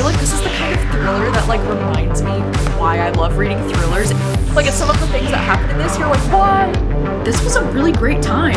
feel like this is the kind of thriller that like reminds me why I love reading thrillers. Like, it's some of the things that happen in this, you're like, what? This was a really great time.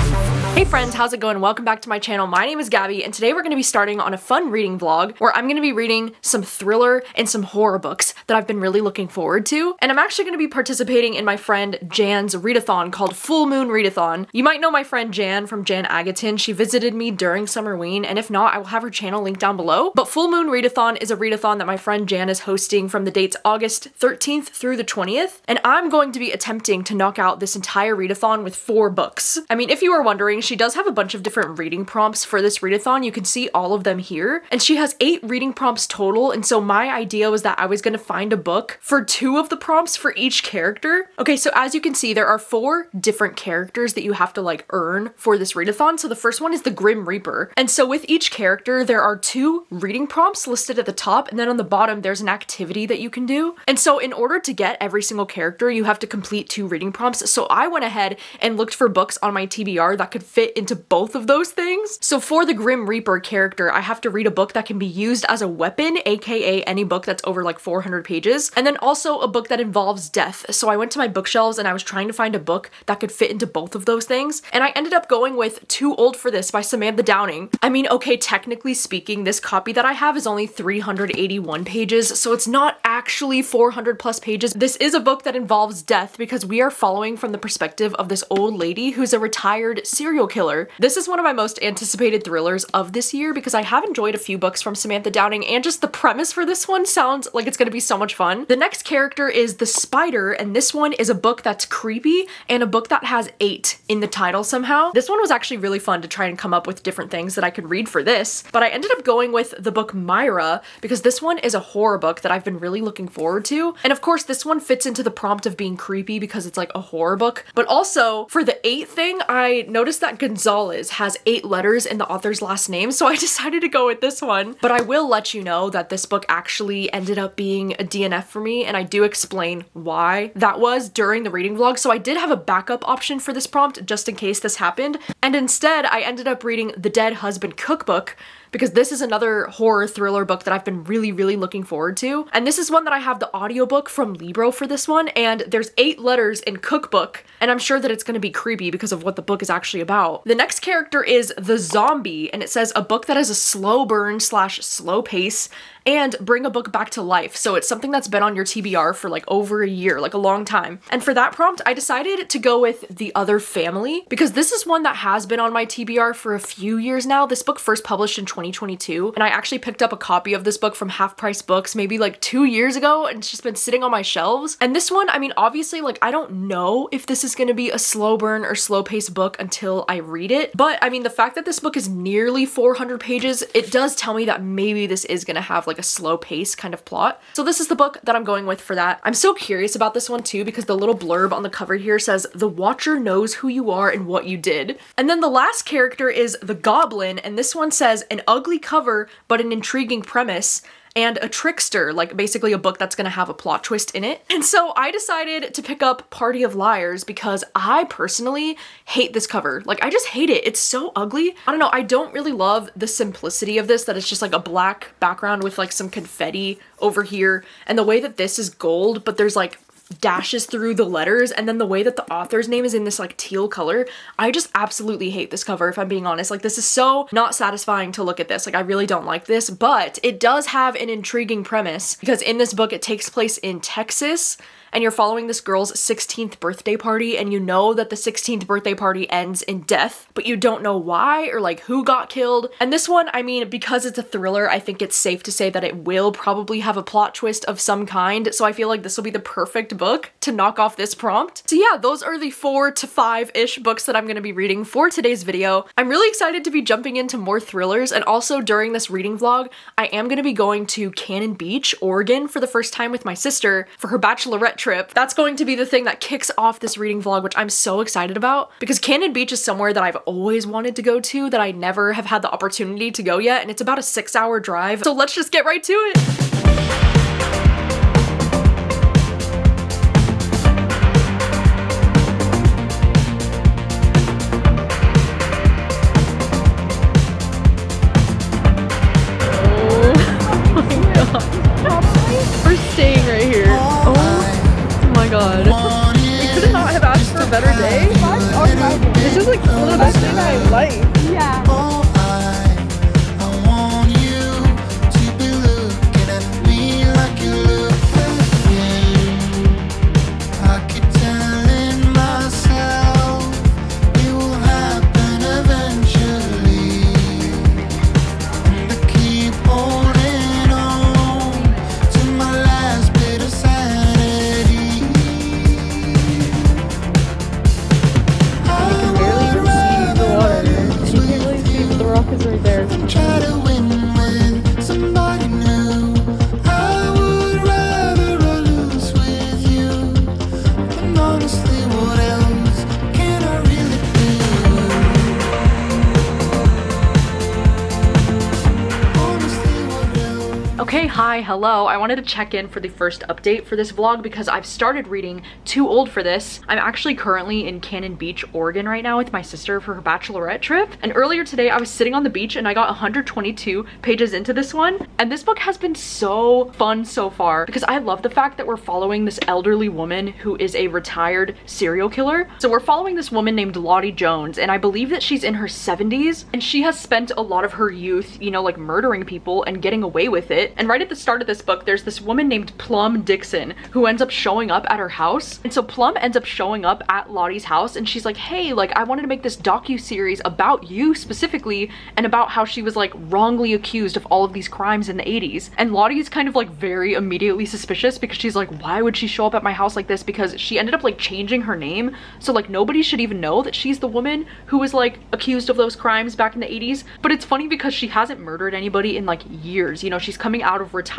Hey friends, how's it going? Welcome back to my channel. My name is Gabby, and today we're going to be starting on a fun reading vlog where I'm going to be reading some thriller and some horror books that I've been really looking forward to. And I'm actually going to be participating in my friend Jan's readathon called Full Moon Readathon. You might know my friend Jan from Jan Agaton. She visited me during Summerween, and if not, I will have her channel linked down below. But Full Moon Readathon is a readathon that my friend Jan is hosting from the dates August 13th through the 20th, and I'm going to be attempting to knock out this entire readathon with 4 books. I mean, if you were wondering, she does have a bunch of different reading prompts for this readathon. You can see all of them here. And she has 8 reading prompts total. And so my idea was that I was going to find a book for 2 of the prompts for each character. Okay, so as you can see, there are 4 different characters that you have to like earn for this readathon. So the first one is the Grim Reaper. And so with each character, there are 2 reading prompts listed at the top. And then on the bottom, there's an activity that you can do. And so in order to get every single character, you have to complete 2 reading prompts. So I went ahead and looked for books on my TBR that could fit into both of those things. So for the Grim Reaper character, I have to read a book that can be used as a weapon, aka any book that's over like 400 pages, and then also a book that involves death. So I went to my bookshelves and I was trying to find a book that could fit into both of those things, and I ended up going with Too Old for This by Samantha Downing. I mean, okay, technically speaking, this copy that I have is only 381 pages, so it's not actually 400 plus pages. This is a book that involves death because we are following from the perspective of this old lady who's a retired serial killer. This is one of my most anticipated thrillers of this year because I have enjoyed a few books from Samantha Downing, and just the premise for this one sounds like it's going to be so much fun. The next character is the Spider, and this one is a book that's creepy and a book that has 8 in the title somehow. This one was actually really fun to try and come up with different things that I could read for this, but I ended up going with the book Myra because this one is a horror book that I've been really looking forward to. And of course, this one fits into the prompt of being creepy because it's like a horror book, but also for the 8 thing, I noticed that Gonzalez has 8 letters in the author's last name, so I decided to go with this one. But I will let you know that this book actually ended up being a DNF for me, and I do explain why that was during the reading vlog, so I did have a backup option for this prompt just in case this happened, and instead I ended up reading The Dead Husband Cookbook, because this is another horror thriller book that I've been really looking forward to. And this is one that I have the audiobook from Libro for this one, and there's 8 letters in Cookbook, and I'm sure that it's going to be creepy because of what the book is actually about. The next character is the Zombie, and it says a book that is a slow burn / slow pace and bring a book back to life. So it's something that's been on your TBR for like over a year, like a long time. And for that prompt, I decided to go with The Other Family because this is one that has been on my TBR for a few years now. This book first published in 2022, and I actually picked up a copy of this book from Half Price Books maybe like 2 years ago, and it's just been sitting on my shelves. And this one, I mean, obviously, like, I don't know if this is gonna be a slow burn or slow paced book until I read it, but I mean, the fact that this book is nearly 400 pages, it does tell me that maybe this is gonna have like a slow pace kind of plot. So this is the book that I'm going with for that. I'm so curious about this one too because the little blurb on the cover here says, "The Watcher knows who you are and what you did." And then the last character is the Goblin, and this one says an ugly cover but an intriguing premise, and a trickster, like basically a book that's gonna have a plot twist in it. And so I decided to pick up Party of Liars because I personally hate this cover. Like, I just hate it. It's so ugly. I don't know, I don't really love the simplicity of this, that it's just like a black background with like some confetti over here, and the way that this is gold, but there's like dashes through the letters, and then the way that the author's name is in this like teal color. I just absolutely hate this cover, if I'm being honest. Like, this is so not satisfying to look at this. Like, I really don't like this, but it does have an intriguing premise because in this book it takes place in Texas, and you're following this girl's 16th birthday party, and you know that the 16th birthday party ends in death, but you don't know why or like who got killed. And this one, I mean, because it's a thriller, I think it's safe to say that it will probably have a plot twist of some kind, so I feel like this will be the perfect book to knock off this prompt. So yeah, those are the 4 to 5-ish books that I'm gonna be reading for today's video. I'm really excited to be jumping into more thrillers, and also during this reading vlog, I am gonna be going to Cannon Beach, Oregon for the first time with my sister for her bachelorette trip. That's going to be the thing that kicks off this reading vlog, which I'm so excited about because Cannon Beach is somewhere that I've always wanted to go to that I never have had the opportunity to go yet, and it's about a 6-hour drive. So let's just get right to it. Oh my god. Hi, hello. I wanted to check in for the first update for this vlog because I've started reading Too Old for This. I'm actually currently in Cannon Beach, Oregon right now with my sister for her bachelorette trip. And earlier today I was sitting on the beach and I got 122 pages into this one. And this book has been so fun so far because I love the fact that we're following this elderly woman who is a retired serial killer. So we're following this woman named Lottie Jones, and I believe that she's in her 70s and she has spent a lot of her youth, you know, like murdering people and getting away with it. And right at the start of this book, there's this woman named Plum Dixon who ends up showing up at her house. And so Plum ends up showing up at Lottie's house and she's like, hey, like I wanted to make this docu-series about you specifically and about how she was like wrongly accused of all of these crimes in the 80s. And Lottie is kind of like very immediately suspicious because she's like, why would she show up at my house like this? Because she ended up like changing her name. So like nobody should even know that she's the woman who was like accused of those crimes back in the 80s. But it's funny because she hasn't murdered anybody in like years. You know, she's coming out of retirement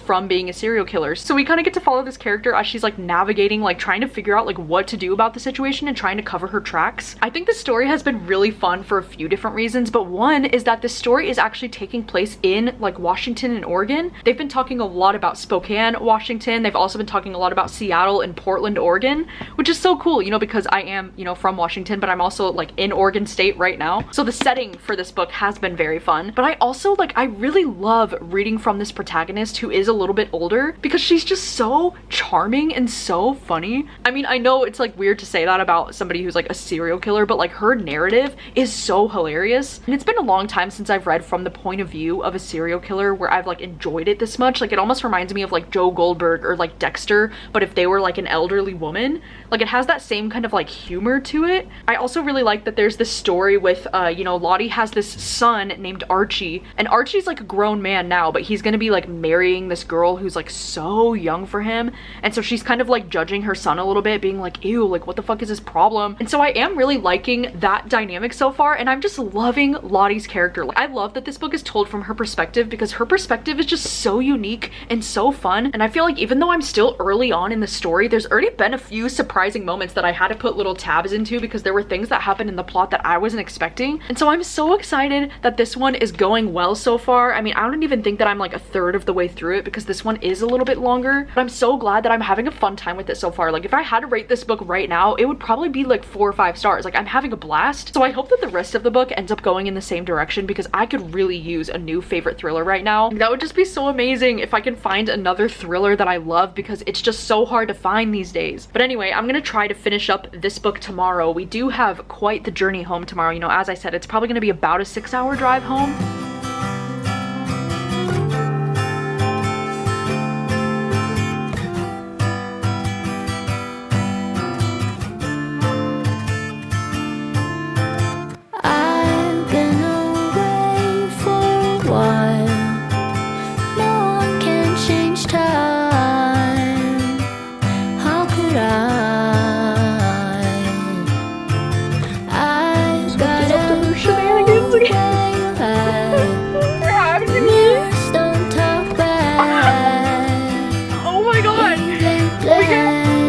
from being a serial killer. So we kind of get to follow this character as she's like navigating, like trying to figure out like what to do about the situation and trying to cover her tracks. I think this story has been really fun for a few different reasons, but one is that this story is actually taking place in like Washington and Oregon. They've been talking a lot about Spokane, Washington. They've also been talking a lot about Seattle and Portland, Oregon, which is so cool, you know, because I am, you know, from Washington, but I'm also like in Oregon State right now. So the setting for this book has been very fun. But I also like, I really love reading from this protagonist who is a little bit older because she's just so charming and so funny. I mean, I know it's like weird to say that about somebody who's like a serial killer, but like her narrative is so hilarious. And it's been a long time since I've read from the point of view of a serial killer where I've like enjoyed it this much. Like it almost reminds me of like Joe Goldberg or like Dexter, but if they were like an elderly woman. Like it has that same kind of like humor to it. I also really like that there's this story with you know, Lottie has this son named Archie, and Archie's like a grown man now, but he's gonna be like marrying this girl who's like so young for him. And so she's kind of like judging her son a little bit, being like, ew, like what the fuck is his problem? And so I am really liking that dynamic so far, and I'm just loving Lottie's character. Like, I love that this book is told from her perspective because her perspective is just so unique and so fun. And I feel like even though I'm still early on in the story, there's already been a few surprising moments that I had to put little tabs into because there were things that happened in the plot that I wasn't expecting. And so I'm so excited that this one is going well so far. I mean, I don't even think that I'm like a third of the way through it because this one is a little bit longer, but I'm so glad that I'm having a fun time with it so far. Like if I had to rate this book right now, it would probably be like 4 or 5 stars. Like I'm having a blast. So I hope that the rest of the book ends up going in the same direction because I could really use a new favorite thriller right now. That would just be so amazing if I can find another thriller that I love because it's just so hard to find these days. But anyway, I'm gonna try to finish up this book tomorrow. We do have quite the journey home tomorrow. You know, as I said, it's probably gonna be about a 6-hour drive home.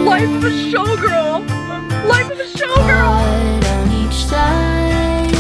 Life of a showgirl! Life of a showgirl! On each side,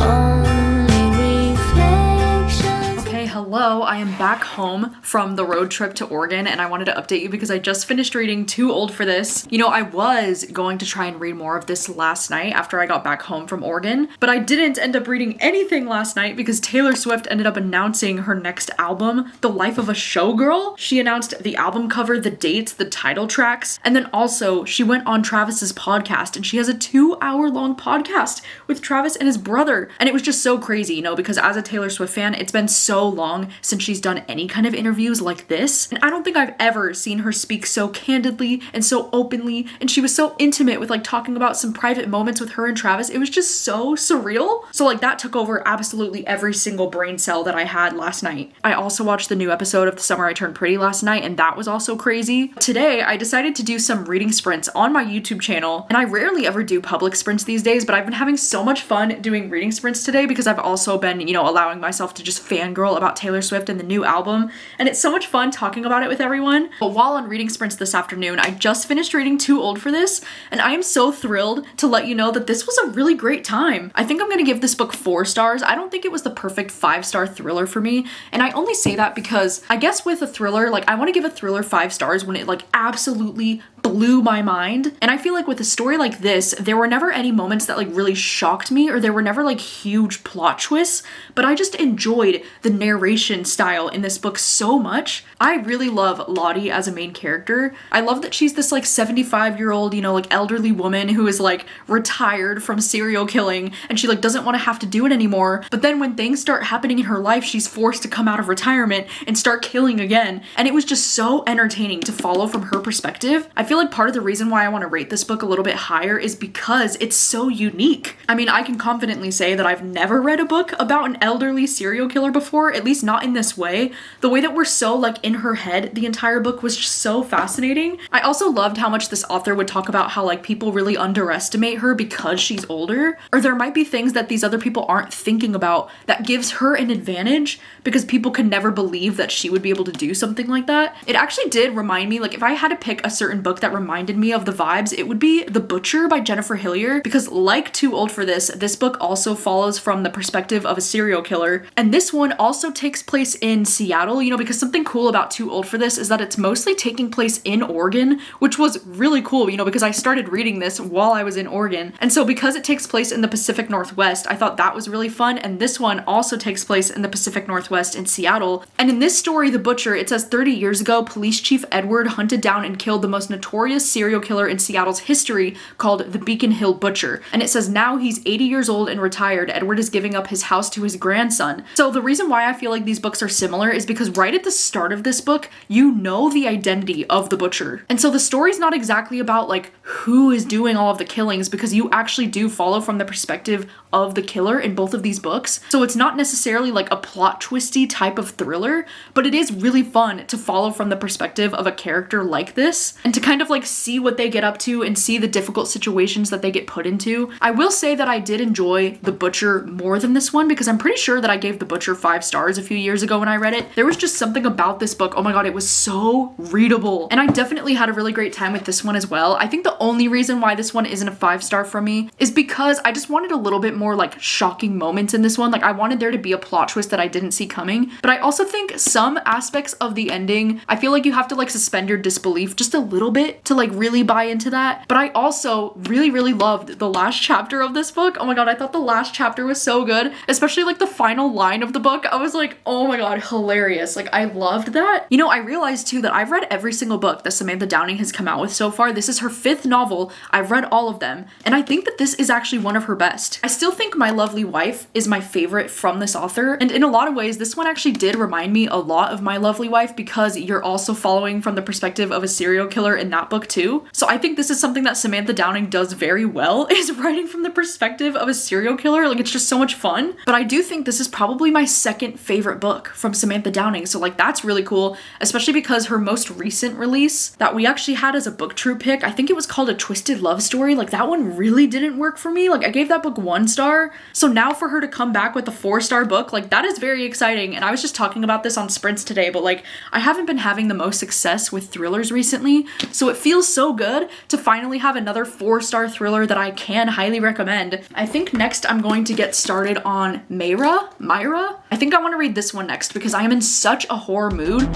only reflections. Okay, hello. I am back home from the road trip to Oregon and I wanted to update you because I just finished reading Too Old for This. You know, I was going to try and read more of this last night after I got back home from Oregon, but I didn't end up reading anything last night because Taylor Swift ended up announcing her next album, The Life of a Showgirl. She announced the album cover, the dates, the title tracks, and then also she went on Travis's podcast and she has a 2-hour-long podcast with Travis and his brother. And it was just so crazy, you know, because as a Taylor Swift fan, it's been so long since she's done any kind of interviews like this. And I don't think I've ever seen her speak so candidly and so openly. And she was so intimate with like talking about some private moments with her and Travis. It was just so surreal. So like that took over absolutely every single brain cell that I had last night. I also watched the new episode of The Summer I Turned Pretty last night and that was also crazy. Today, I decided to do some reading sprints on my YouTube channel. And I rarely ever do public sprints these days, but I've been having so much fun doing reading sprints today because I've also been, you know, allowing myself to just fangirl about Taylor Swift and the new album, and it's so much fun talking about it with everyone. But while on reading sprints this afternoon, I just finished reading Too Old for This, and I am so thrilled to let you know that this was a really great time. I think I'm gonna give this book 4 stars. I don't think it was the perfect 5-star thriller for me, and I only say that because I guess with a thriller, like I want to give a thriller 5 stars when it like absolutely blew my mind. And I feel like with a story like this, there were never any moments that like really shocked me, or there were never like huge plot twists, but I just enjoyed the narration style in this book so much. I really love Lottie as a main character. I love that she's this like 75-year-old, you know, like elderly woman who is like retired from serial killing, and she like doesn't want to have to do it anymore. But then when things start happening in her life, she's forced to come out of retirement and start killing again. And it was just so entertaining to follow from her perspective. I feel like part of the reason why I want to rate this book a little bit higher is because it's so unique. I mean, I can confidently say that I've never read a book about an elderly serial killer before, at least not in this way. The way that we're so like in her head the entire book was just so fascinating. I also loved how much this author would talk about how like people really underestimate her because she's older, or there might be things that these other people aren't thinking about that gives her an advantage because people could never believe that she would be able to do something like that. It actually did remind me, like if I had to pick a certain book that reminded me of the vibes, it would be The Butcher by Jennifer Hillier, because like Too Old for This, this book also follows from the perspective of a serial killer. And this one also takes place in Seattle, you know, because something cool about Too Old for This is that it's mostly taking place in Oregon, which was really cool, you know, because I started reading this while I was in Oregon. And so because it takes place in the Pacific Northwest, I thought that was really fun. And this one also takes place in the Pacific Northwest in Seattle. And in this story, The Butcher, it says 30 years ago, Police Chief Edward hunted down and killed the most notorious serial killer in Seattle's history called the Beacon Hill Butcher. And it says now he's 80 years old and retired. Edward is giving up his house to his grandson. So the reason why I feel like these books are similar is because right at the start of this book, you know the identity of the butcher. And so the story's not exactly about like who is doing all of the killings, because you actually do follow from the perspective of the killer in both of these books. So it's not necessarily like a plot twisty type of thriller, but it is really fun to follow from the perspective of a character like this and to kind of like see what they get up to and see the difficult situations that they get put into. I will say that I did enjoy The Butcher more than this one, because I'm pretty sure that I gave The Butcher 5 stars a few years ago when I read it. There was just something about this book, oh my god, it was so readable. And I definitely had a really great time with this one as well. I think the only reason why this one isn't a 5-star from me is because I just wanted a little bit more like shocking moments in this one. Like I wanted there to be a plot twist that I didn't see coming. But I also think some aspects of the ending, I feel like you have to like suspend your disbelief just a little bit to like really buy into that. But I also really loved the last chapter of this book. Oh my god, I thought the last chapter was so good, especially like the final line of the book. I was like, oh my god, hilarious. Like I loved that. You know, I realized too that I've read every single book that Samantha Downing has come out with so far. This is her 5th novel. I've read all of them, and I think that this is actually one of her best. I still think My Lovely Wife is my favorite from this author, and in a lot of ways this one actually did remind me a lot of My Lovely Wife, because you're also following from the perspective of a serial killer in that book too. So I think this is something that Samantha Downing does very well, is writing from the perspective of a serial killer. Like it's just so much fun. But I do think this is probably my 2nd favorite book from Samantha Downing, so like that's really cool, especially because her most recent release that we actually had as a booktube pick, I think it was called A Twisted Love Story. Like that one really didn't work for me. Like I gave that book 1 star. So now for her to come back with a 4-star book, like that is very exciting. And I was just talking about this on sprints today, but like I haven't been having the most success with thrillers recently, so it feels so good to finally have another 4-star thriller that I can highly recommend. I think next I'm going to get started on Myra. I think I want to read this one next because I am in such a horror mood.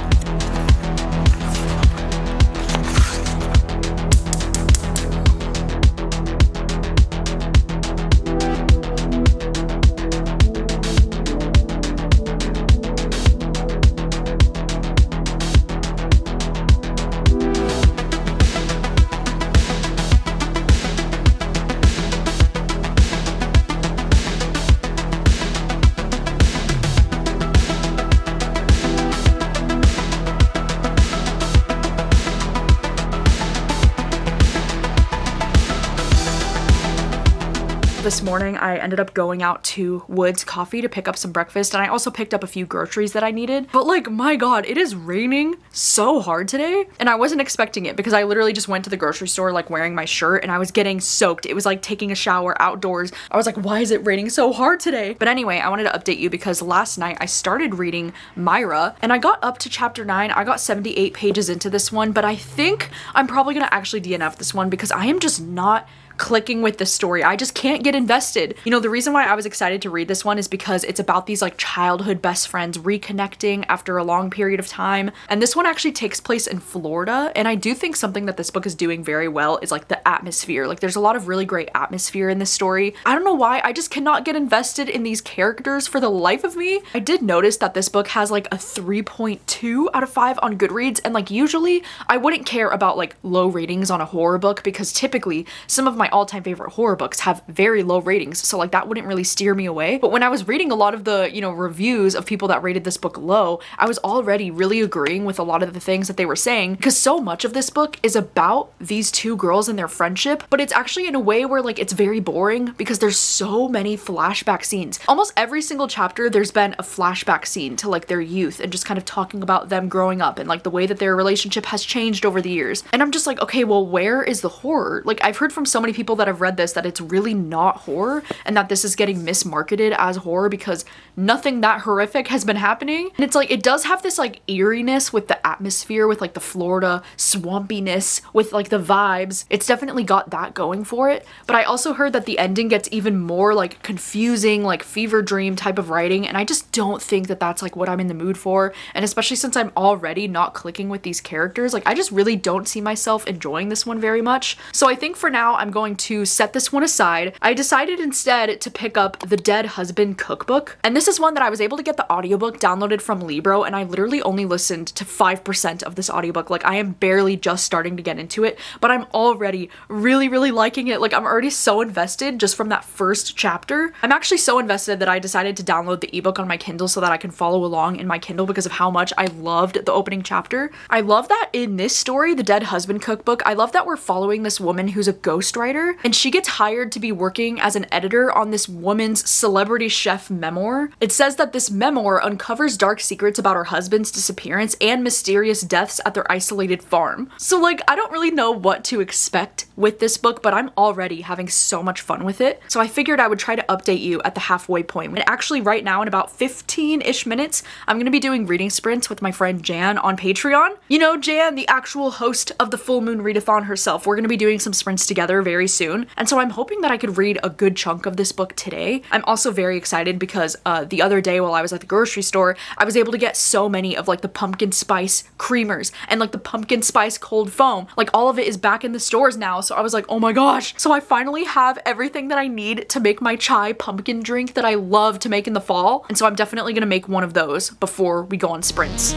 this morning I ended up going out to Woods Coffee to pick up some breakfast, and I also picked up a few groceries that I needed. But like, my god, it is raining so hard today, and I wasn't expecting it because I literally just went to the grocery store like wearing my shirt and I was getting soaked. It was like taking a shower outdoors. I was like, why is it raining so hard today? But anyway, I wanted to update you because last night I started reading Myra and I got up to chapter 9. I got 78 pages into this one, but I think I'm probably gonna actually DNF this one because I am just not clicking with the story. I just can't get invested. You know, the reason why I was excited to read this one is because it's about these like childhood best friends reconnecting after a long period of time. And this one actually takes place in Florida. And I do think something that this book is doing very well is like the atmosphere. Like there's a lot of really great atmosphere in this story. I don't know why, I just cannot get invested in these characters for the life of me. I did notice that this book has like a 3.2 out of 5 on Goodreads. And like usually I wouldn't care about like low ratings on a horror book because typically some of my all-time favorite horror books have very low ratings, so like that wouldn't really steer me away. But when I was reading a lot of the, you know, reviews of people that rated this book low, I was already really agreeing with a lot of the things that they were saying because so much of this book is about these two girls and their friendship, but it's actually in a way where like it's very boring because there's so many flashback scenes. Almost every single chapter there's been a flashback scene to like their youth and just kind of talking about them growing up and like the way that their relationship has changed over the years. And I'm just like, okay, well, where is the horror? Like I've heard from so many people that have read this that it's really not horror and that this is getting mismarketed as horror because nothing that horrific has been happening. And it's like, it does have this like eeriness with the atmosphere, with like the Florida swampiness, with like the vibes. It's definitely got that going for it. But I also heard that the ending gets even more like confusing, like fever dream type of writing. And I just don't think that that's like what I'm in the mood for. And especially since I'm already not clicking with these characters, like I just really don't see myself enjoying this one very much. So I think for now I'm going to set this one aside. I decided instead to pick up The Dead Husband Cookbook. And this is one that I was able to get the audiobook downloaded from Libro, and I literally only listened to 5% of this audiobook. Like I am barely just starting to get into it, but I'm already really liking it. Like I'm already so invested just from that first chapter. I'm actually so invested that I decided to download the ebook on my Kindle so that I can follow along in my Kindle because of how much I loved the opening chapter. I love that in this story, The Dead Husband Cookbook, I love that we're following this woman who's a ghostwriter, and she gets hired to be working as an editor on this woman's celebrity chef memoir. It says that this memoir uncovers dark secrets about her husband's disappearance and mysterious deaths at their isolated farm. So like, I don't really know what to expect with this book, but I'm already having so much fun with it. So I figured I would try to update you at the halfway point. And actually right now in about 15-ish minutes, I'm gonna be doing reading sprints with my friend Jan on Patreon. You know, Jan, the actual host of the Full Moon Readathon herself. We're gonna be doing some sprints together very soon. And so I'm hoping that I could read a good chunk of this book today. I'm also very excited because the other day while I was at the grocery store, I was able to get so many of like the pumpkin spice creamers and like the pumpkin spice cold foam. Like all of it is back in the stores now. So I was like, oh my gosh. So I finally have everything that I need to make my chai pumpkin drink that I love to make in the fall. And so I'm definitely gonna make one of those before we go on sprints.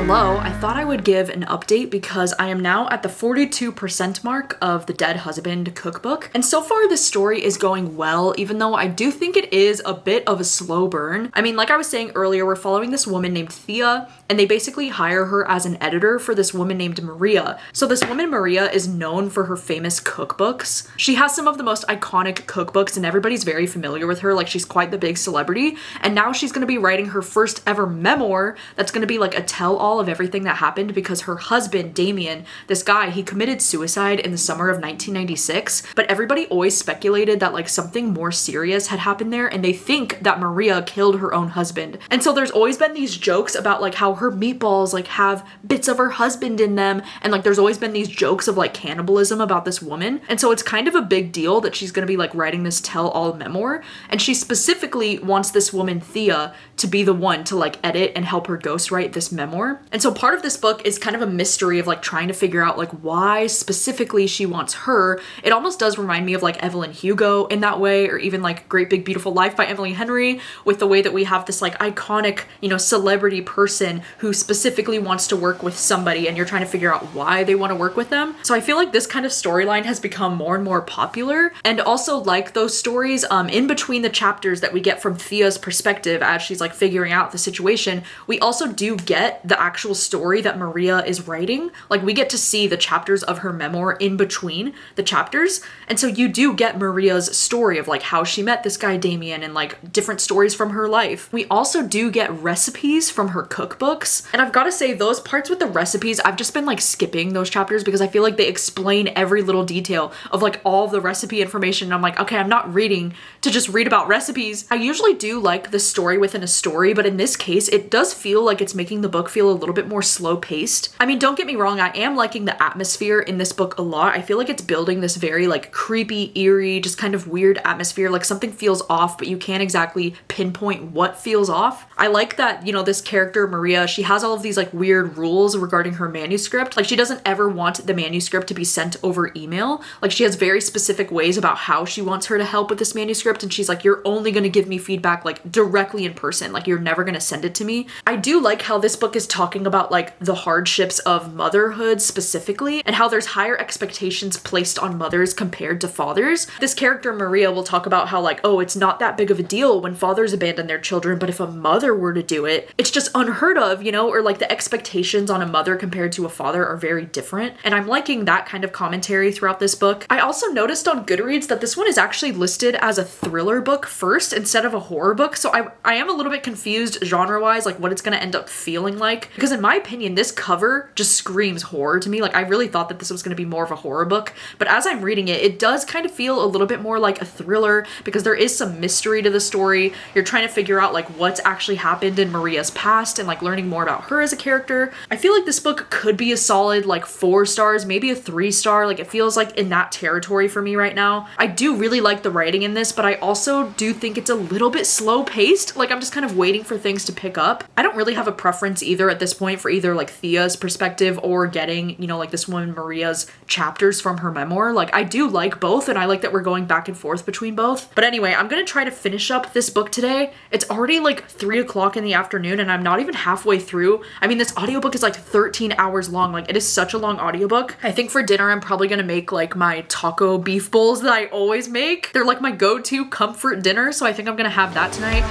Hello, I thought I would give an update because I am now at the 42% mark of The Dead Husband Cookbook. And so far this story is going well, even though I do think it is a bit of a slow burn. I mean, like I was saying earlier, we're following this woman named Thea, and they basically hire her as an editor for this woman named Maria. So this woman Maria is known for her famous cookbooks. She has some of the most iconic cookbooks and everybody's very familiar with her, like she's quite the big celebrity. And now she's gonna be writing her first ever memoir that's gonna be like a tell-all of everything that happened because her husband, Damien, this guy, he committed suicide in the summer of 1996, but everybody always speculated that like something more serious had happened there, and they think that Maria killed her own husband. And so there's always been these jokes about like how her meatballs like have bits of her husband in them, and like there's always been these jokes of like cannibalism about this woman. And so it's kind of a big deal that she's gonna be like writing this tell-all memoir, and she specifically wants this woman Thea to be the one to like edit and help her ghostwrite this memoir. her. And so part of this book is kind of a mystery of like trying to figure out like why specifically she wants her. It almost does remind me of like Evelyn Hugo in that way, or even like Great Big Beautiful Life by Emily Henry, with the way that we have this like iconic, you know, celebrity person who specifically wants to work with somebody and you're trying to figure out why they want to work with them. So I feel like this kind of storyline has become more and more popular. And also like those stories in between the chapters that we get from Thea's perspective as she's like figuring out the situation, we also do get the actual story that Maria is writing. Like we get to see the chapters of her memoir in between the chapters. And so you do get Maria's story of like how she met this guy Damien and like different stories from her life. We also do get recipes from her cookbooks. And I've got to say those parts with the recipes, I've just been like skipping those chapters because I feel like they explain every little detail of like all of the recipe information. And I'm like, okay, I'm not reading to just read about recipes. I usually do like the story within a story, but in this case, it does feel like it's making the book feel a little bit more slow paced. I mean, don't get me wrong, I am liking the atmosphere in this book a lot. I feel like it's building this very like creepy, eerie, just kind of weird atmosphere. Like something feels off, but you can't exactly pinpoint what feels off. I like that, you know, this character, Maria, she has all of these like weird rules regarding her manuscript. Like she doesn't ever want the manuscript to be sent over email. Like she has very specific ways about how she wants her to help with this manuscript. And she's like, you're only going to give me feedback like directly in person. Like you're never going to send it to me. I do like how this book is talking about like the hardships of motherhood specifically and how there's higher expectations placed on mothers compared to fathers. This character, Maria, will talk about how like, oh, it's not that big of a deal when fathers abandon their children, but if a mother were to do it, it's just unheard of, you know, or like the expectations on a mother compared to a father are very different. And I'm liking that kind of commentary throughout this book. I also noticed on Goodreads that this one is actually listed as a thriller book first instead of a horror book. So I am a little bit confused genre-wise, like what it's going to end up feeling like. Because in my opinion, this cover just screams horror to me. Like I really thought that this was going to be more of a horror book, but as I'm reading it, it does kind of feel a little bit more like a thriller because there is some mystery to the story. You're trying to figure out like what's actually happened in Maria's past and like learning more about her as a character. I feel like this book could be a solid like 4 stars, maybe a 3-star. Like it feels like in that territory for me right now. I do really like the writing in this, but I also do think it's a little bit slow paced. Like I'm just kind of waiting for things to pick up. I don't really have a preference either at this point for either like Thea's perspective or getting, you know, like this woman Maria's chapters from her memoir. Like I do like both and I like that we're going back and forth between both. But anyway, I'm gonna try to finish up this book today. It's already like 3 o'clock in the afternoon and I'm not even halfway through. I mean, this audiobook is like 13 hours long. Like it is such a long audiobook. I think for dinner, I'm probably gonna make like my taco beef bowls that I always make. They're like my go-to comfort dinner. So I think I'm gonna have that tonight.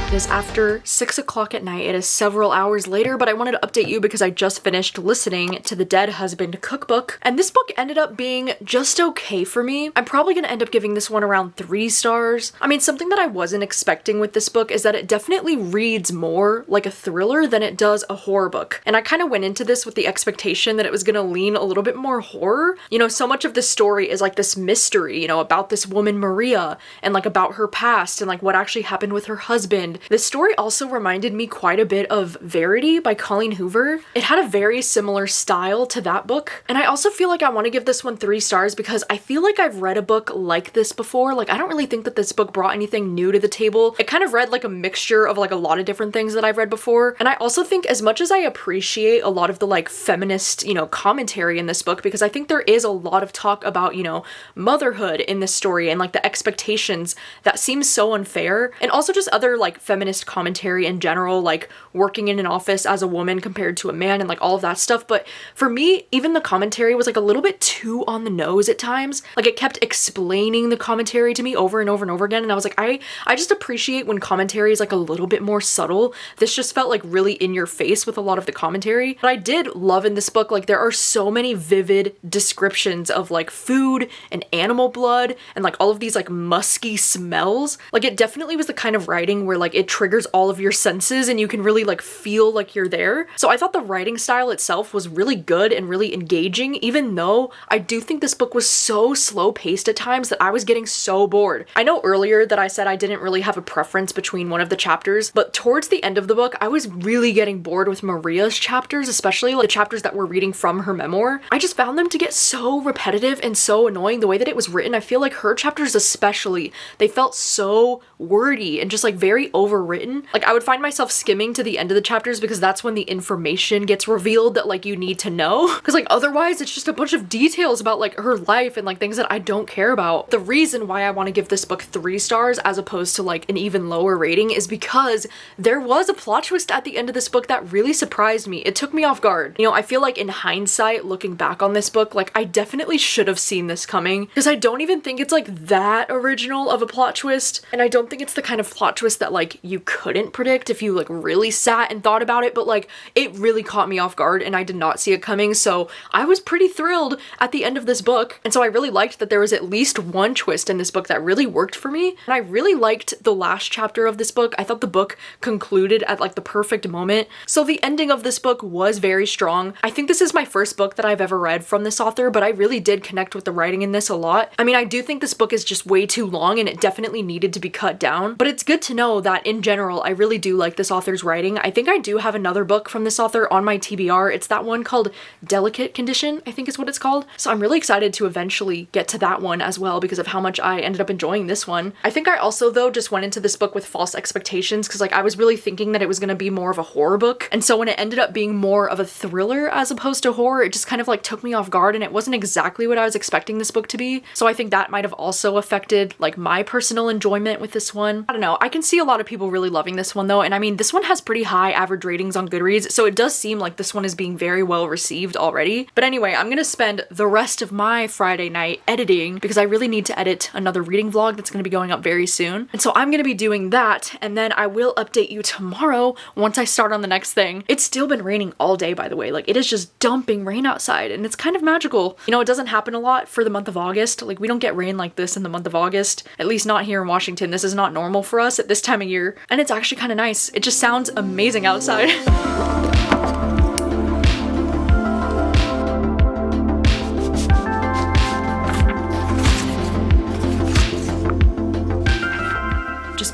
It is after 6 o'clock at night. It is several hours later, but I wanted to update you because I just finished listening to the Dead Husband Cookbook, and this book ended up being just okay for me. I'm probably gonna end up giving this one around 3 stars. I mean, something that I wasn't expecting with this book is that it definitely reads more like a thriller than it does a horror book. And I kind of went into this with the expectation that it was gonna lean a little bit more horror. You know, so much of the story is like this mystery, you know, about this woman Maria and like about her past and like what actually happened with her husband. This story also reminded me quite a bit of Verity by Colleen Hoover. It had a very similar style to that book. And I also feel like I want to give this one 3 stars because I feel like I've read a book like this before. Like, I don't really think that this book brought anything new to the table. It kind of read like a mixture of like a lot of different things that I've read before. And I also think as much as I appreciate a lot of the like feminist, you know, commentary in this book, because I think there is a lot of talk about, you know, motherhood in this story and like the expectations that seems so unfair. And also just other like feminist commentary in general, like working in an office as a woman compared to a man and like all of that stuff. But for me, even the commentary was like a little bit too on the nose at times. Like it kept explaining the commentary to me over and over and over again. And I was like, I just appreciate when commentary is like a little bit more subtle. This just felt like really in your face with a lot of the commentary. But I did love in this book, like there are so many vivid descriptions of like food and animal blood and like all of these like musky smells. Like it definitely was the kind of writing where like it it triggers all of your senses and you can really like feel like you're there. So I thought the writing style itself was really good and really engaging, even though I do think this book was so slow paced at times that I was getting so bored. I know earlier that I said I didn't really have a preference between one of the chapters, but towards the end of the book, I was really getting bored with Maria's chapters, especially like the chapters that were reading from her memoir. I just found them to get so repetitive and so annoying the way that it was written. I feel like her chapters especially, they felt so wordy and just like very overwritten. Like I would find myself skimming to the end of the chapters because that's when the information gets revealed that like you need to know. Because like otherwise it's just a bunch of details about like her life and like things that I don't care about. The reason why I want to give this book 3 stars as opposed to like an even lower rating is because there was a plot twist at the end of this book that really surprised me. It took me off guard. You know, I feel like in hindsight, looking back on this book, like I definitely should have seen this coming because I don't even think it's like that original of a plot twist. And I don't think it's the kind of plot twist that like you couldn't predict if you like really sat and thought about it, but like it really caught me off guard and I did not see it coming. So I was pretty thrilled at the end of this book. And so I really liked that there was at least one twist in this book that really worked for me. And I really liked the last chapter of this book. I thought the book concluded at like the perfect moment. So the ending of this book was very strong. I think this is my first book that I've ever read from this author, but I really did connect with the writing in this a lot. I mean, I do think this book is just way too long and it definitely needed to be cut down, but it's good to know that in general, I really do like this author's writing. I think I do have another book from this author on my TBR. It's that one called Delicate Condition, I think is what it's called. So I'm really excited to eventually get to that one as well because of how much I ended up enjoying this one. I think I also though just went into this book with false expectations because like I was really thinking that it was going to be more of a horror book. And so when it ended up being more of a thriller as opposed to horror, it just kind of like took me off guard and it wasn't exactly what I was expecting this book to be. So I think that might have also affected like my personal enjoyment with this one. I don't know. I can see a lot of people really loving this one though. And I mean, this one has pretty high average ratings on Goodreads. So it does seem like this one is being very well received already. But anyway, I'm going to spend the rest of my Friday night editing because I really need to edit another reading vlog that's going to be going up very soon. And so I'm going to be doing that. And then I will update you tomorrow once I start on the next thing. It's still been raining all day, by the way. Like it is just dumping rain outside and it's kind of magical. You know, it doesn't happen a lot for the month of August. Like we don't get rain like this in the month of August, at least not here in Washington. This is not normal for us at this time of year. And it's actually kind of nice. It just sounds amazing outside.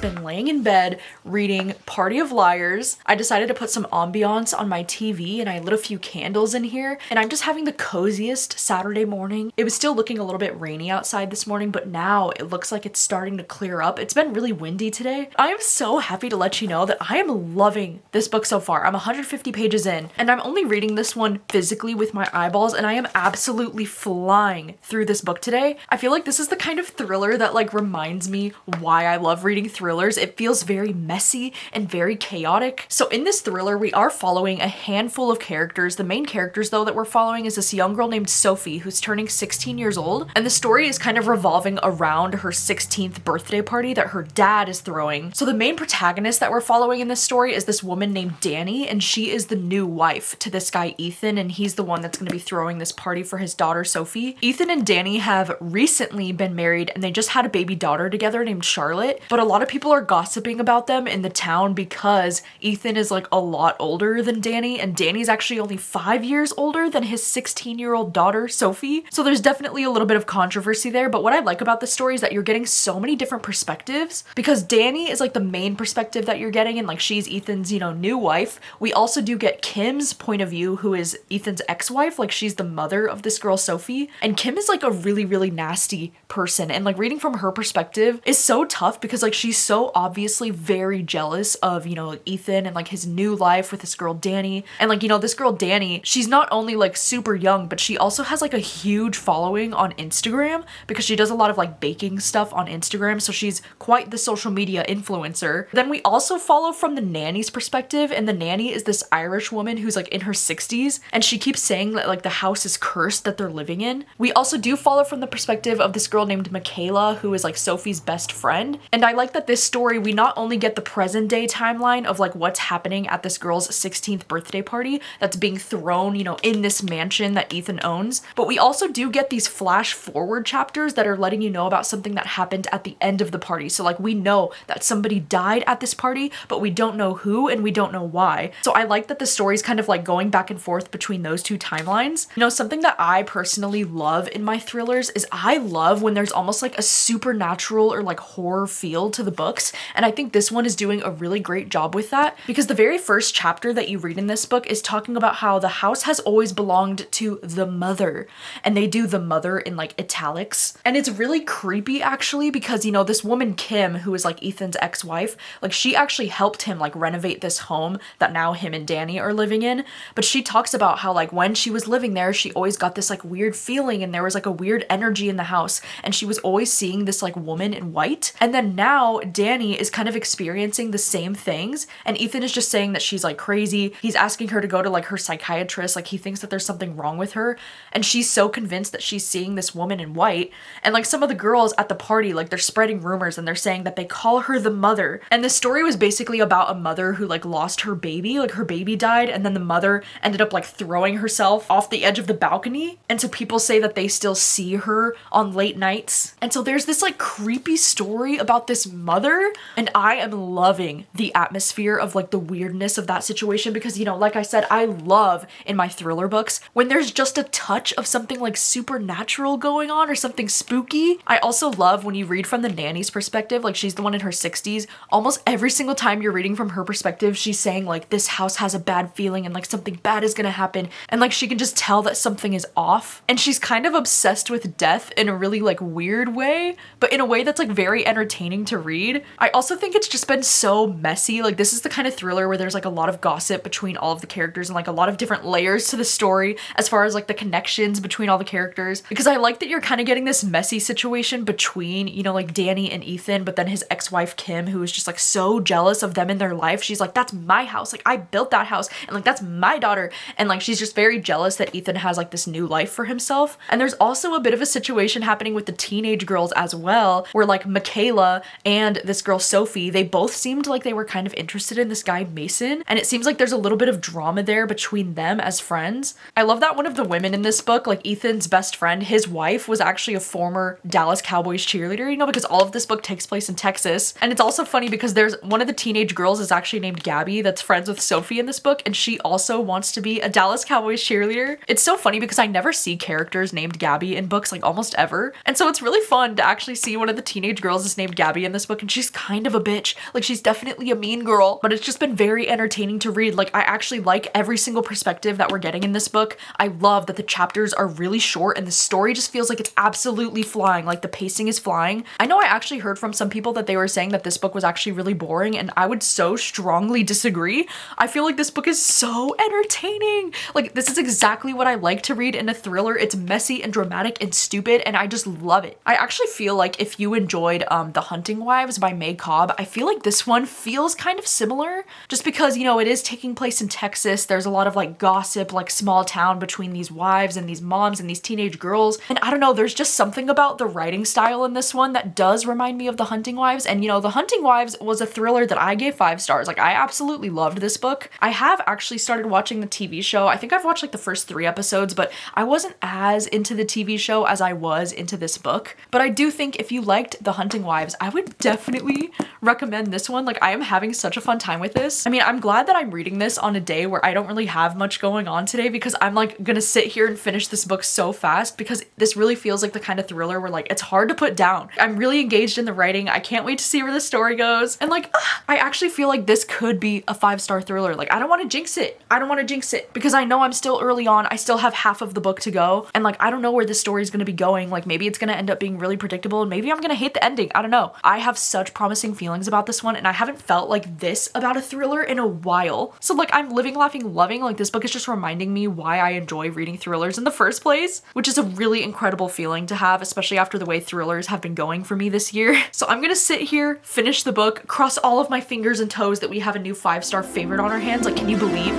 Been laying in bed reading Party of Liars. I decided to put some ambiance on my TV and I lit a few candles in here and I'm just having the coziest Saturday morning. It was still looking a little bit rainy outside this morning, but now it looks like it's starting to clear up. It's been really windy today. I am so happy to let you know that I am loving this book so far. I'm 150 pages in and I'm only reading this one physically with my eyeballs and I am absolutely flying through this book today. I feel like this is the kind of thriller that like reminds me why I love reading thrillers. It feels very messy and very chaotic. So in this thriller, we are following a handful of characters. The main characters though that we're following is this young girl named Sophie who's turning 16 years old. And the story is kind of revolving around her 16th birthday party that her dad is throwing. So the main protagonist that we're following in this story is this woman named Danny, and she is the new wife to this guy Ethan, and he's the one that's going to be throwing this party for his daughter Sophie. Ethan and Danny have recently been married and they just had a baby daughter together named Charlotte, but a lot of people are gossiping about them in the town because Ethan is like a lot older than Danny and Danny's actually only 5 years older than his 16-year-old daughter Sophie. So there's definitely a little bit of controversy there, but what I like about this story is that you're getting so many different perspectives because Danny is like the main perspective that you're getting and like she's Ethan's, you know, new wife. We also do get Kim's point of view, who is Ethan's ex-wife. Like she's the mother of this girl Sophie, and Kim is like a really, really nasty person, and like reading from her perspective is so tough because like she's so obviously very jealous of, you know, like Ethan and like his new life with this girl Danny. And like, you know, this girl Danny, she's not only like super young, but she also has like a huge following on Instagram because she does a lot of like baking stuff on Instagram. So she's quite the social media influencer. Then we also follow from the nanny's perspective, and the nanny is this Irish woman who's like in her 60s and she keeps saying that like the house is cursed that they're living in. We also do follow from the perspective of this girl named Michaela, who is like Sophie's best friend. And I like that this story story, we not only get the present day timeline of like what's happening at this girl's 16th birthday party that's being thrown, you know, in this mansion that Ethan owns, but we also do get these flash forward chapters that are letting you know about something that happened at the end of the party. So like we know that somebody died at this party, but we don't know who and we don't know why. So I like that the story's kind of like going back and forth between those two timelines. You know, something that I personally love in my thrillers is I love when there's almost like a supernatural or like horror feel to the books. And I think this one is doing a really great job with that, because the very first chapter that you read in this book is talking about how the house has always belonged to the mother, and they do the mother in like italics. And it's really creepy actually, because you know, this woman Kim, who is like Ethan's ex-wife, like she actually helped him like renovate this home that now him and Danny are living in. But she talks about how like when she was living there, she always got this like weird feeling and there was like a weird energy in the house, and she was always seeing this like woman in white. And then now Danny is kind of experiencing the same things, and Ethan is just saying that she's like crazy. He's asking her to go to like her psychiatrist, like he thinks that there's something wrong with her, and she's so convinced that she's seeing this woman in white. And like some of the girls at the party, like they're spreading rumors and they're saying that they call her the mother. And this story was basically about a mother who like lost her baby, like her baby died, and then the mother ended up like throwing herself off the edge of the balcony. And so people say that they still see her on late nights. And so there's this like creepy story about this mother, and I am loving the atmosphere of like the weirdness of that situation, because you know, like I said, I love in my thriller books when there's just a touch of something like supernatural going on or something spooky. I also love when you read from the nanny's perspective, like she's the one in her 60s. Almost every single time you're reading from her perspective, she's saying like this house has a bad feeling and like something bad is gonna happen, and like she can just tell that something is off. And she's kind of obsessed with death in a really like weird way, but in a way that's like very entertaining to read. I also think it's just been so messy. Like this is the kind of thriller where there's like a lot of gossip between all of the characters and like a lot of different layers to the story as far as like the connections between all the characters, because I like that you're kind of getting this messy situation between, you know, like Danny and Ethan, but then his ex-wife Kim, who is just like so jealous of them in their life. She's like, that's my house, like I built that house, and like that's my daughter, and like she's just very jealous that Ethan has like this new life for himself. And there's also a bit of a situation happening with the teenage girls as well, where like Michaela and this girl Sophie, they both seemed like they were kind of interested in this guy Mason, and it seems like there's a little bit of drama there between them as friends. I love that one of the women in this book, like Ethan's best friend, his wife was actually a former Dallas Cowboys cheerleader, you know, because all of this book takes place in Texas. And it's also funny because there's one of the teenage girls is actually named Gabby that's friends with Sophie in this book, and she also wants to be a Dallas Cowboys cheerleader. It's so funny because I never see characters named Gabby in books, like almost ever. And so it's really fun to actually see one of the teenage girls is named Gabby in this book, and she's kind of a bitch. Like she's definitely a mean girl, but it's just been very entertaining to read. Like I actually like every single perspective that we're getting in this book. I love that the chapters are really short and the story just feels like it's absolutely flying, like the pacing is flying. I know I actually heard from some people that they were saying that this book was actually really boring, and I would so strongly disagree. I feel like this book is so entertaining. Like this is exactly what I like to read in a thriller. It's messy and dramatic and stupid, and I just love it. I actually feel like if you enjoyed The Hunting Wives by May Cobb, I feel like this one feels kind of similar, just because, you know, it is taking place in Texas. There's a lot of like gossip, like small town between these wives and these moms and these teenage girls. And I don't know, there's just something about the writing style in this one that does remind me of The Hunting Wives. And you know, The Hunting Wives was a thriller that I gave 5 stars. Like I absolutely loved this book. I have actually started watching the TV show. I think I've watched like the first 3 episodes, but I wasn't as into the TV show as I was into this book. But I do think if you liked The Hunting Wives, I would definitely recommend this one. Like I am having such a fun time with this. I mean, I'm glad that I'm reading this on a day where I don't really have much going on today, because I'm like gonna sit here and finish this book so fast, because this really feels like the kind of thriller where like it's hard to put down. I'm really engaged in the writing. I can't wait to see where the story goes. And like, I actually feel like this could be a 5-star thriller. Like I don't want to jinx it. I don't want to jinx it because I know I'm still early on. I still have half of the book to go. And like, I don't know where this story is going to be going. Like maybe it's going to end up being really predictable and maybe I'm going to hate the ending. I don't know. I have such promising feelings about this one, and I haven't felt like this about a thriller in a while. So like I'm living, laughing, loving. Like this book is just reminding me why I enjoy reading thrillers in the first place, which is a really incredible feeling to have, especially after the way thrillers have been going for me this year. So I'm gonna sit here, finish the book, cross all of my fingers and toes that we have a new 5-star favorite on our hands. Like, can you believe?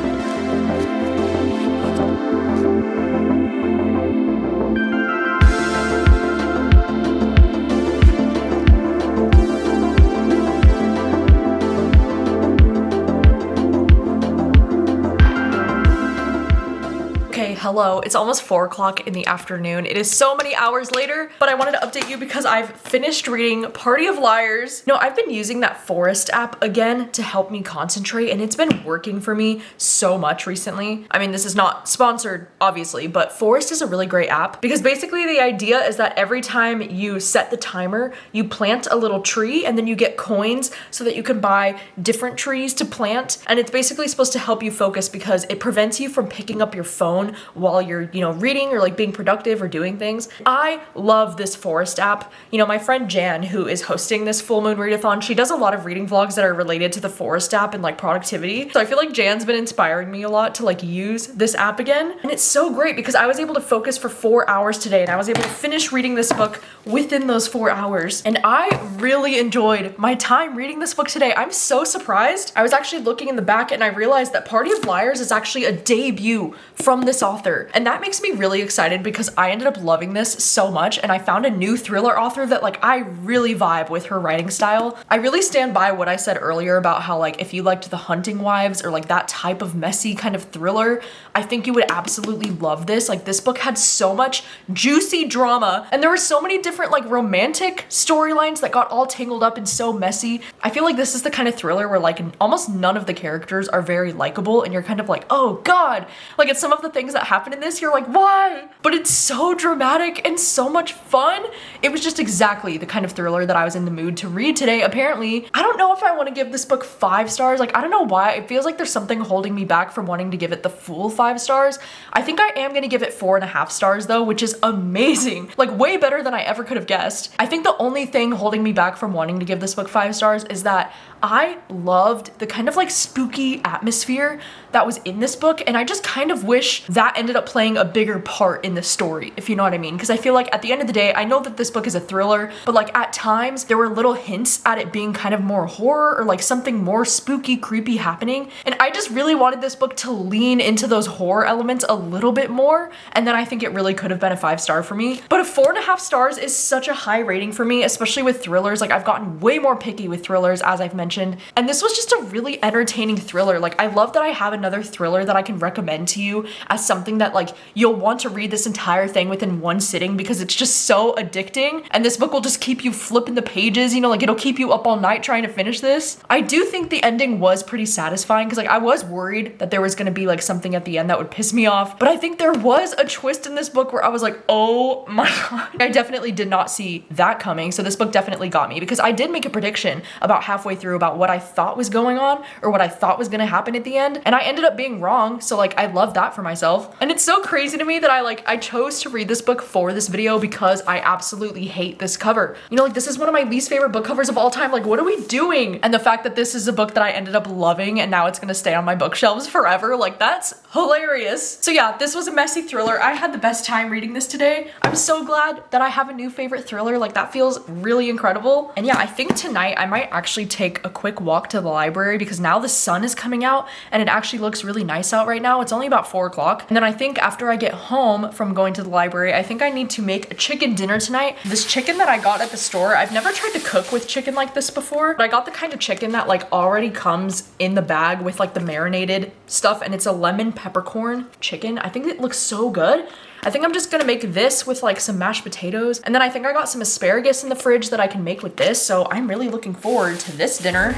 hello, it's almost 4 o'clock in the afternoon. It is so many hours later, but I wanted to update you because I've finished reading Party of Liars. You know, I've been using that Forest app again to help me concentrate, and it's been working for me so much recently. I mean, this is not sponsored, obviously, but Forest is a really great app because basically the idea is that every time you set the timer, you plant a little tree and then you get coins so that you can buy different trees to plant. And it's basically supposed to help you focus because it prevents you from picking up your phone while you're, reading or like being productive or doing things. I love this Forest app. You know, my friend Jan, who is hosting this full moon readathon, she does a lot of reading vlogs that are related to the Forest app and like productivity. So I feel like Jan's been inspiring me a lot to like use this app again. And it's so great because I was able to focus for 4 hours today and I was able to finish reading this book within those 4 hours. And I really enjoyed my time reading this book today. I'm so surprised. I was actually looking in the back and I realized that Party of Liars is actually a debut from this author. And that makes me really excited because I ended up loving this so much and I found a new thriller author that like I really vibe with her writing style. I really stand by what I said earlier about how like if you liked The Hunting Wives or like that type of messy kind of thriller, I think you would absolutely love this. Like this book had so much juicy drama and there were so many different like romantic storylines that got all tangled up and so messy. I feel like this is the kind of thriller where like almost none of the characters are very likable and you're kind of like, oh god, like it's some of the things that happen in this, you're like, why? But it's so dramatic and so much fun. It was just exactly the kind of thriller that I was in the mood to read today. Apparently, I don't know if I want to give this book 5 stars. Like, I don't know why. It feels like there's something holding me back from wanting to give it the full 5 stars. I think I am going to give it 4.5 stars though, which is amazing. Like way better than I ever could have guessed. I think the only thing holding me back from wanting to give this book 5 stars is that I loved the kind of like spooky atmosphere that was in this book, and I just kind of wish that ended up playing a bigger part in the story, if you know what I mean. Because I feel like at the end of the day, I know that this book is a thriller, but like at times there were little hints at it being kind of more horror or like something more spooky, creepy happening. And I just really wanted this book to lean into those horror elements a little bit more. And then I think it really could have been a 5-star for me. But a 4.5 stars is such a high rating for me, especially with thrillers. Like I've gotten way more picky with thrillers, as I've mentioned. And this was just a really entertaining thriller. Like I love that I have another thriller that I can recommend to you as something that like you'll want to read this entire thing within one sitting because it's just so addicting. And this book will just keep you flipping the pages, like it'll keep you up all night trying to finish this. I do think the ending was pretty satisfying because like I was worried that there was going to be like something at the end that would piss me off. But I think there was a twist in this book where I was like, oh my god. I definitely did not see that coming. So this book definitely got me because I did make a prediction about halfway through about what I thought was going on or what I thought was going to happen at the end. And I ended up being wrong. So like I love that for myself. And it's so crazy to me that I chose to read this book for this video because I absolutely hate this cover. Like this is one of my least favorite book covers of all time. Like what are we doing? And the fact that this is a book that I ended up loving and now it's going to stay on my bookshelves forever. Like that's hilarious. So yeah, this was a messy thriller. I had the best time reading this today. I'm so glad that I have a new favorite thriller. Like that feels really incredible. And yeah, I think tonight I might actually take a quick walk to the library because now the sun is coming out and it actually looks really nice out right now. It's only about 4 o'clock. And then I think after I get home from going to the library, I think I need to make a chicken dinner tonight. This chicken that I got at the store, I've never tried to cook with chicken like this before, but I got the kind of chicken that like already comes in the bag with like the marinated stuff, and it's a lemon peppercorn chicken. I think it looks so good. I think I'm just gonna make this with like some mashed potatoes. And then I think I got some asparagus in the fridge that I can make with this. So I'm really looking forward to this dinner.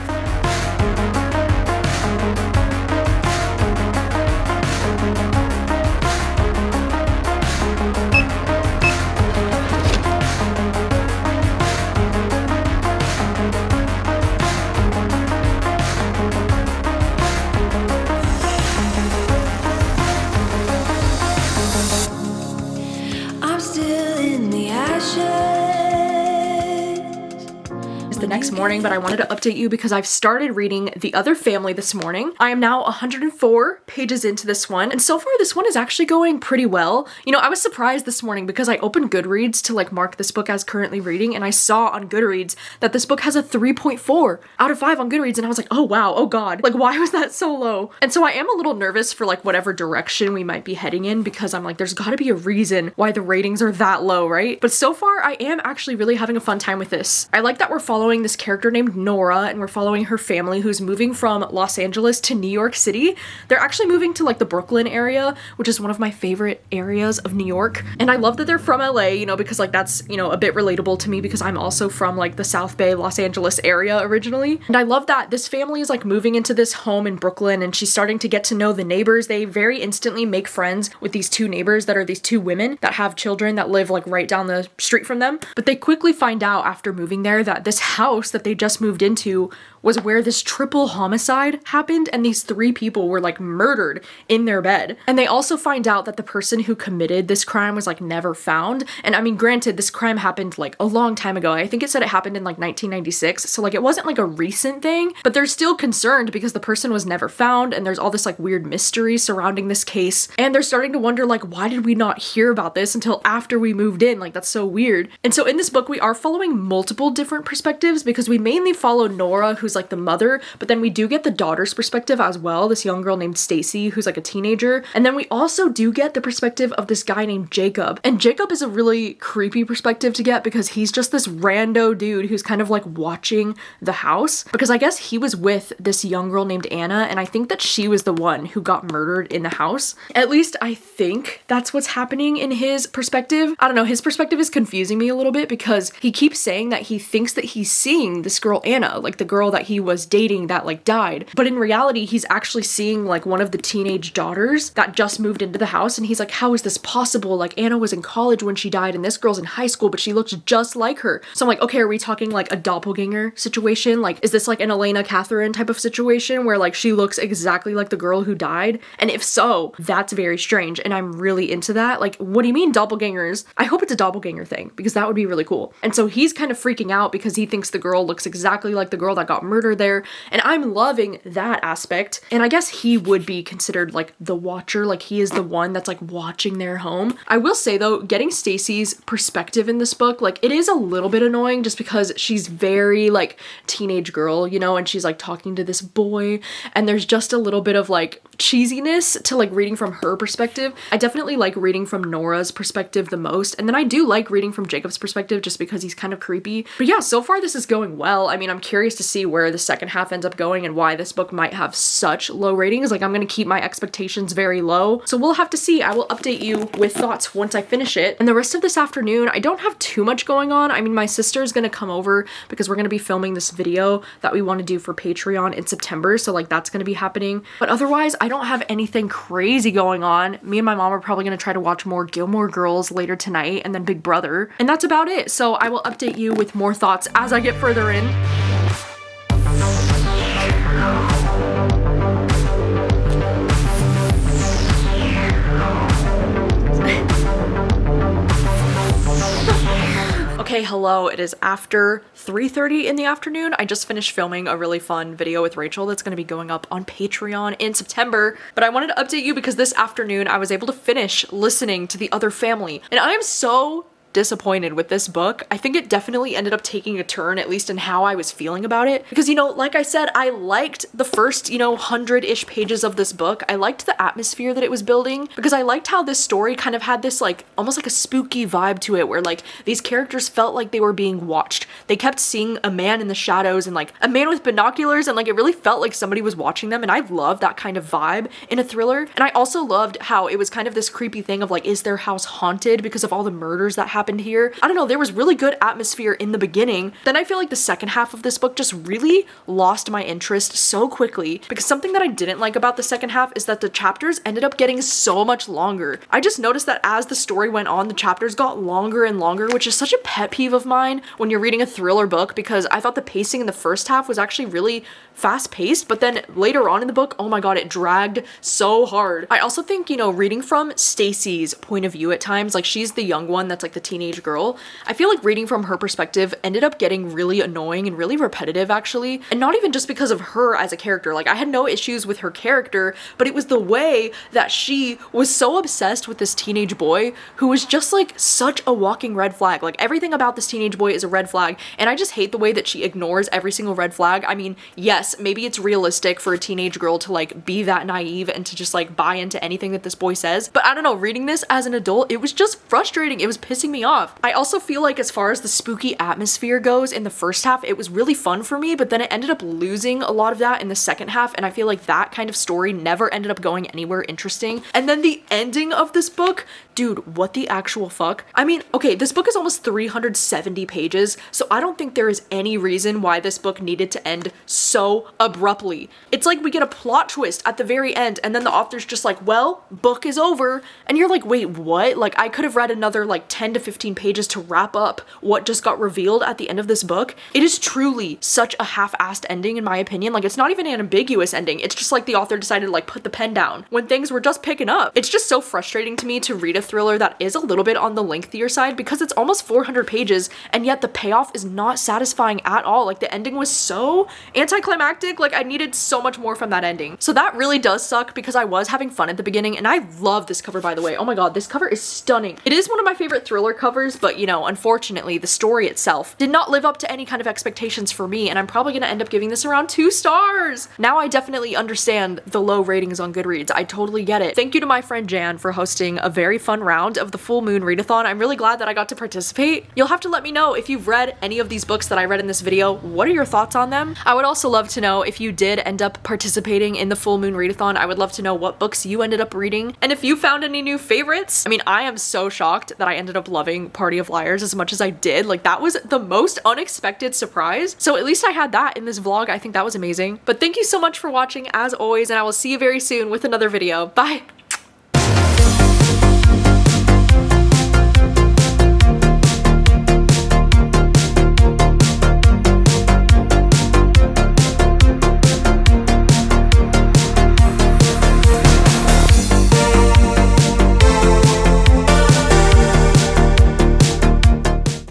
The next morning, but I wanted to update you because I've started reading The Other Family this morning. I am now 104 pages into this one, and so far this one is actually going pretty well. I was surprised this morning because I opened Goodreads to like mark this book as currently reading, and I saw on Goodreads that this book has a 3.4 out of 5 on Goodreads, and I was like, oh wow, oh god, like why was that so low? And so I am a little nervous for like whatever direction we might be heading in because I'm like, there's gotta be a reason why the ratings are that low, right? But so far I am actually really having a fun time with this. I like that we're following following this character named Nora, and we're following her family who's moving from Los Angeles to New York City. They're actually moving to like the Brooklyn area, which is one of my favorite areas of New York. And I love that they're from LA, you know, because like that's, you know, a bit relatable to me because I'm also from like the South Bay, Los Angeles area originally. And I love that this family is like moving into this home in Brooklyn, and she's starting to get to know the neighbors. They very instantly make friends with these two neighbors that are these two women that have children that live like right down the street from them. But they quickly find out after moving there that this house that they just moved into was where this triple homicide happened, and these three people were like murdered in their bed. And they also find out that the person who committed this crime was like never found. And I mean, granted, this crime happened like a long time ago. I think it said it happened in like 1996. So like it wasn't like a recent thing, but they're still concerned because the person was never found, and there's all this like weird mystery surrounding this case. And they're starting to wonder like, why did we not hear about this until after we moved in? Like that's so weird. And so in this book, we are following multiple different perspectives because we mainly follow Nora, who's like the mother, but then we do get the daughter's perspective as well, this young girl named Stacy who's like a teenager. And then we also do get the perspective of this guy named Jacob. And Jacob is a really creepy perspective to get because he's just this rando dude who's kind of like watching the house, because I guess he was with this young girl named Anna, and I think that she was the one who got murdered in the house. At least I think that's what's happening in his perspective. I don't know, his perspective is confusing me a little bit because he keeps saying that he thinks that he's seeing this girl Anna, like the girl that he was dating that like died. But in reality, he's actually seeing like one of the teenage daughters that just moved into the house, and he's like, how is this possible? Like Anna was in college when she died and this girl's in high school, but she looks just like her. So I'm like, okay, are we talking like a doppelganger situation? Like, is this like an Elena Catherine type of situation where like she looks exactly like the girl who died? And if so, that's very strange, and I'm really into that. Like, what do you mean doppelgangers? I hope it's a doppelganger thing because that would be really cool. And so he's kind of freaking out because he thinks the girl looks exactly like the girl that got murdered there, and I'm loving that aspect. And I guess he would be considered like the watcher, like he is the one that's like watching their home. I will say though, getting Stacy's perspective in this book, like it is a little bit annoying just because she's very like teenage girl, you know, and she's like talking to this boy, and there's just a little bit of like cheesiness to like reading from her perspective. I definitely like reading from Nora's perspective the most, and then I do like reading from Jacob's perspective just because he's kind of creepy. But yeah, so far this is going well. I mean, I'm curious to see where the second half ends up going and why this book might have such low ratings. Like, I'm gonna keep my expectations very low, so we'll have to see. I will update you with thoughts once I finish it. And the rest of this afternoon, I don't have too much going on. I mean, my sister's gonna come over because we're gonna be filming this video that we want to do for Patreon in September, so like that's gonna be happening. But otherwise, I don't have anything crazy going on. Me and my mom are probably gonna try to watch more Gilmore Girls later tonight, and then Big Brother, and that's about it. So I will update you with more thoughts as I get further in. Okay, hello, it is after 3:30 in the afternoon. I just finished filming a really fun video with Rachel that's going to be going up on Patreon in September, but I wanted to update you because this afternoon I was able to finish listening to The Other Family, and I am so disappointed with this book. I think it definitely ended up taking a turn, at least in how I was feeling about it, because, you know, like I said, I liked the first, 100-ish pages of this book. I liked the atmosphere that it was building, because I liked how this story kind of had this like almost like a spooky vibe to it, where like these characters felt like they were being watched. They kept seeing a man in the shadows and like a man with binoculars, and like it really felt like somebody was watching them, and I love that kind of vibe in a thriller. And I also loved how it was kind of this creepy thing of like, is their house haunted because of all the murders that happened here? I don't know, there was really good atmosphere in the beginning. Then I feel like the second half of this book just really lost my interest so quickly, because something that I didn't like about the second half is that the chapters ended up getting so much longer. I just noticed that as the story went on, the chapters got longer and longer, which is such a pet peeve of mine when you're reading a thriller book, because I thought the pacing in the first half was actually really fast-paced, but then later on in the book, oh my god, it dragged so hard. I also think, reading from Stacy's point of view at times, like she's the young one that's like the teenage girl, I feel like reading from her perspective ended up getting really annoying and really repetitive, actually. And not even just because of her as a character. Like, I had no issues with her character, but it was the way that she was so obsessed with this teenage boy who was just like such a walking red flag. Like, everything about this teenage boy is a red flag, and I just hate the way that she ignores every single red flag. I mean, yes, maybe it's realistic for a teenage girl to like be that naive and to just like buy into anything that this boy says, but I don't know, reading this as an adult, it was just frustrating. It was pissing me me off. I also feel like as far as the spooky atmosphere goes in the first half, it was really fun for me, but then it ended up losing a lot of that in the second half, and I feel like that kind of story never ended up going anywhere interesting. And then the ending of this book, dude, what the actual fuck? I mean, okay, this book is almost 370 pages, so I don't think there is any reason why this book needed to end so abruptly. It's like we get a plot twist at the very end, and then the author's just like, well, book is over, and you're like, wait, what? Like, I could have read another like 10 to 15 pages to wrap up what just got revealed at the end of this book. It is truly such a half-assed ending in my opinion. Like, it's not even an ambiguous ending. It's just like the author decided to like put the pen down when things were just picking up. It's just so frustrating to me to read a thriller that is a little bit on the lengthier side because it's almost 400 pages and yet the payoff is not satisfying at all. Like, the ending was so anticlimactic. Like, I needed so much more from that ending. So that really does suck because I was having fun at the beginning, and I love this cover, by the way. Oh my god, this cover is stunning. It is one of my favorite thriller covers, but you know, unfortunately, the story itself did not live up to any kind of expectations for me, and I'm probably gonna end up giving this around 2 stars. Now I definitely understand the low ratings on Goodreads. I totally get it. Thank you to my friend Jan for hosting a very fun round of the full moon readathon. I'm really glad that I got to participate. You'll have to let me know if you've read any of these books that I read in this video. What are your thoughts on them? I would also love to know if you did end up participating in the full moon readathon. I would love to know what books you ended up reading and if you found any new favorites. I mean, I am so shocked that I ended up loving Party of Liars as much as I did. Like, that was the most unexpected surprise. So at least I had that in this vlog. I think that was amazing. But thank you so much for watching as always, and I will see you very soon with another video. Bye!